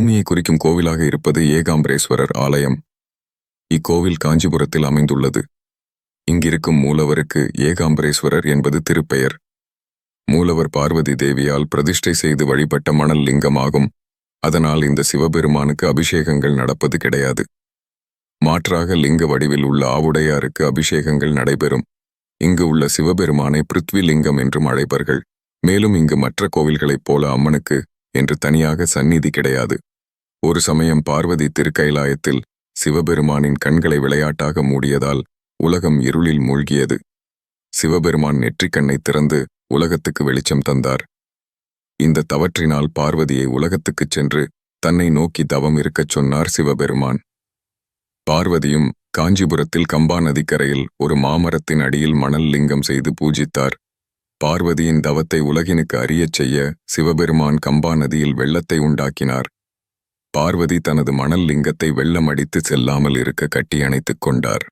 பூமியை குறிக்கும் கோவிலாக இருப்பது ஏகாம்பரேஸ்வரர் ஆலயம். இக்கோவில் காஞ்சிபுரத்தில் அமைந்துள்ளது. இங்கிருக்கும் மூலவருக்கு ஏகாம்பரேஸ்வரர் என்பது திருப்பெயர். மூலவர் பார்வதி தேவியால் பிரதிஷ்டை செய்து வழிபட்ட மணல் லிங்கமாகும். அதனால் இந்த சிவபெருமானுக்கு அபிஷேகங்கள் நடப்பது கிடையாது. மாற்றாக லிங்க வடிவில் உள்ள ஆவுடையாருக்கு அபிஷேகங்கள் நடைபெறும். இங்கு உள்ள சிவபெருமானை பிருத்வி லிங்கம் என்றும் அழைப்பர்கள். மேலும் இங்கு மற்ற கோவில்களைப் போல அம்மனுக்கு என்று தனியாக சந்நிதி கிடையாது. ஒரு சமயம் பார்வதி திருக்கைலாயத்தில் சிவபெருமானின் கண்களை விளையாட்டாக மூடியதால் உலகம் இருளில் மூழ்கியது. சிவபெருமான் நெற்றிக்கண்ணை திறந்து உலகத்துக்கு வெளிச்சம் தந்தார். இந்த தவற்றினால் பார்வதியை உலகத்துக்குச் சென்று தன்னை நோக்கி தவம் இருக்கச் சொன்னார் சிவபெருமான். பார்வதியும் காஞ்சிபுரத்தில் கம்பா நதிக்கரையில் ஒரு மாமரத்தின் அடியில் மணல் லிங்கம் செய்து பூஜித்தார். பார்வதியின் தவத்தை உலகினுக்கு அறியச் செய்ய சிவபெருமான் கம்பா நதியில் வெள்ளத்தை உண்டாக்கினார். பார்வதி தனது மணல் லிங்கத்தை வெள்ளம் அடித்து செல்லாமல் இருக்க கட்டி அணைத்துக் கொண்டார்.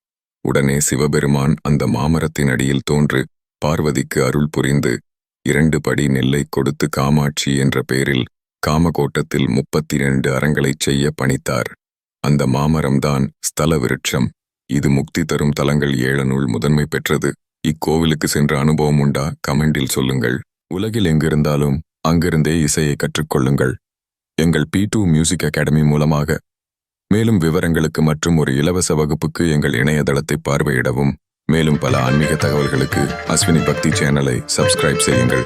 உடனே சிவபெருமான் அந்த மாமரத்தின் அடியில் தோன்று பார்வதிக்கு அருள் புரிந்து 2 படி நெல்லை கொடுத்து காமாட்சி என்ற பெயரில் காமகோட்டத்தில் 32 அறங்களைச் செய்ய பணித்தார். அந்த மாமரம்தான் ஸ்தல விருட்சம். இது முக்தி தரும் தலங்கள் 7னுள் முதன்மை பெற்றது. இக்கோவிலுக்கு சென்ற அனுபவம் உண்டா? கமெண்டில் சொல்லுங்கள். உலகில் எங்கிருந்தாலும் அங்கிருந்தே இசையை கற்றுக்கொள்ளுங்கள். எங்கள் P2 மியூசிக் அகாடமி மூலமாக. மேலும் விவரங்களுக்கு மற்றும் ஒரு இலவச வகுப்புக்கு எங்கள் இணையதளத்தை பார்வையிடவும். மேலும் பல ஆன்மீக தகவல்களுக்கு அஸ்வினி பக்தி சேனலை சப்ஸ்கிரைப் செய்யுங்கள்.